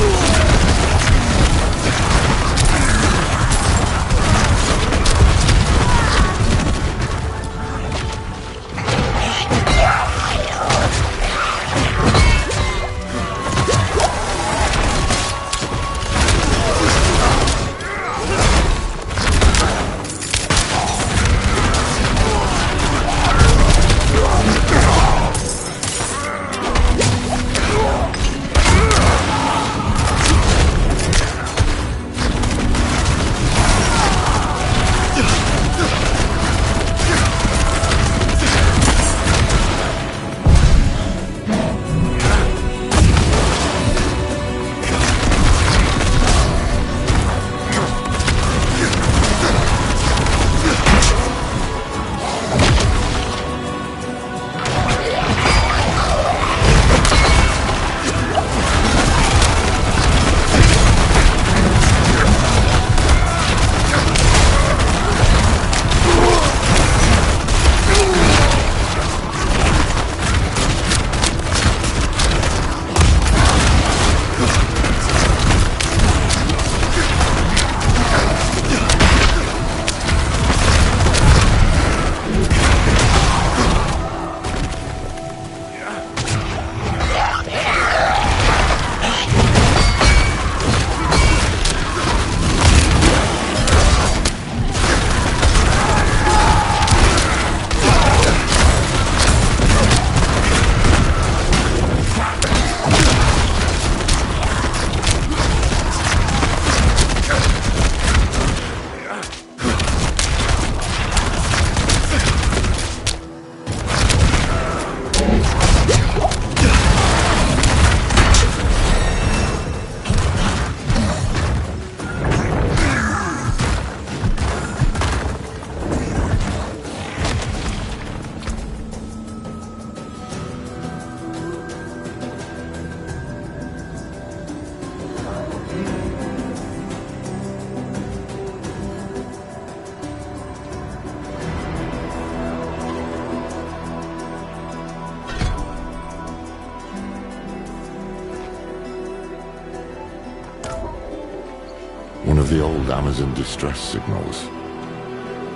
One of the old Amazon distress signals.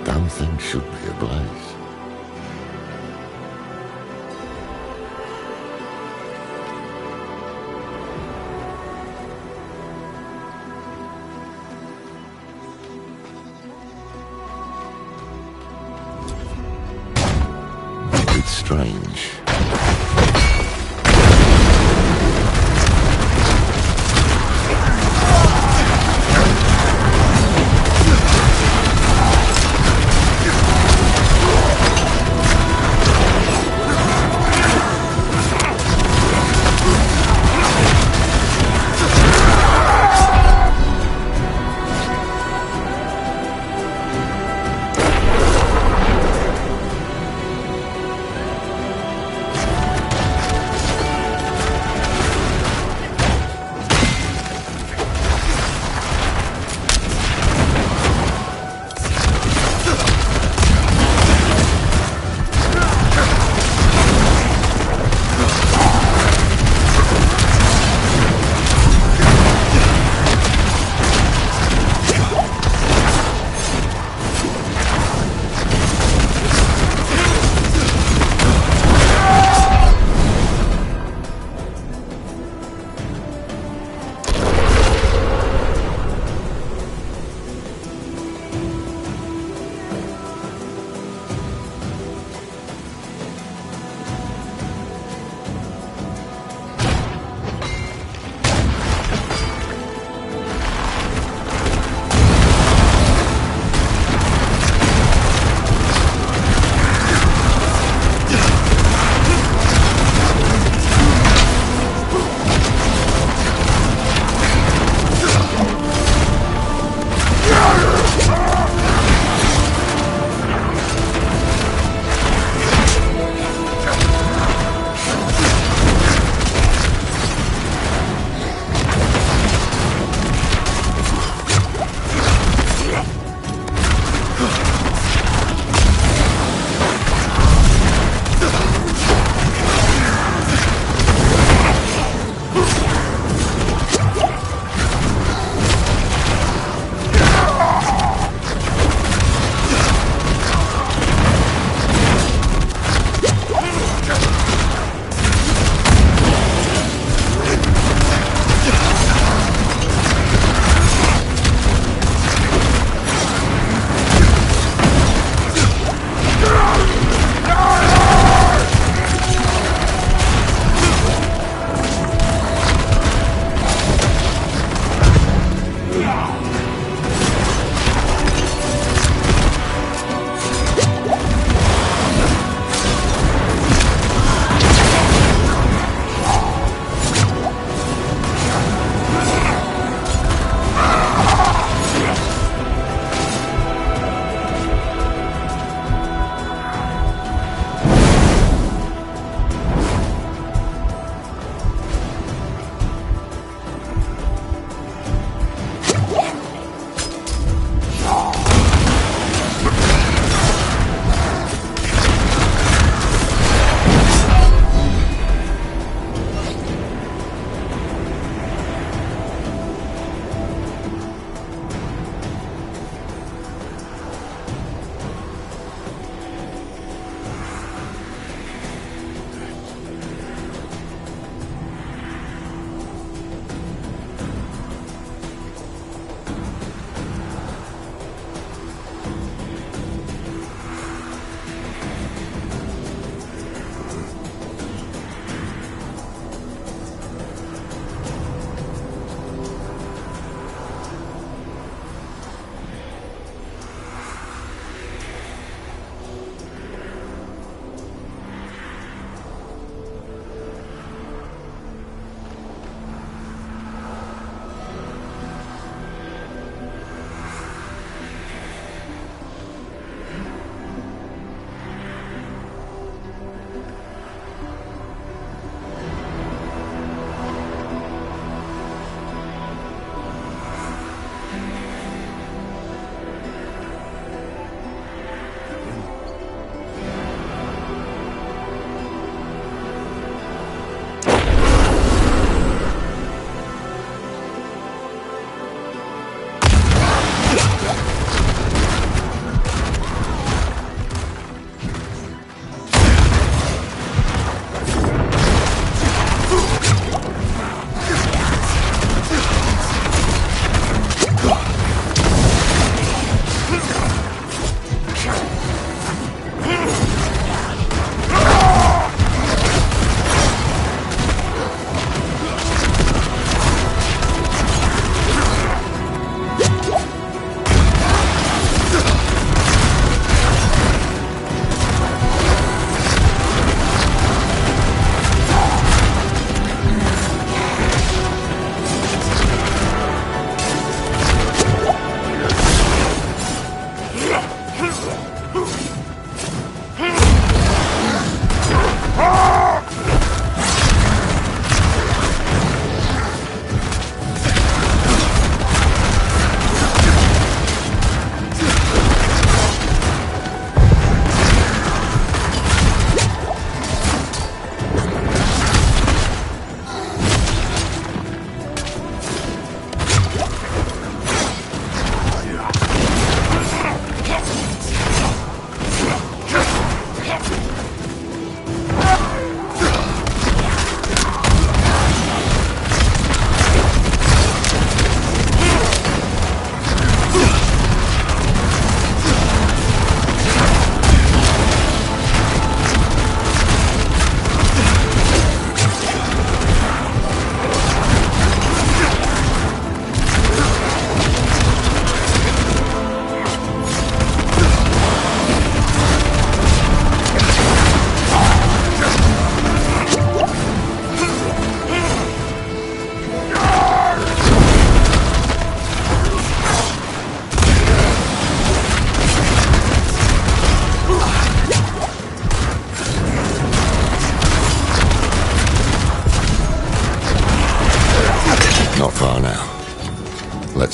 Damn thing should be ablaze. It's strange.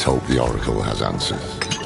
Let's hope the Oracle has answers.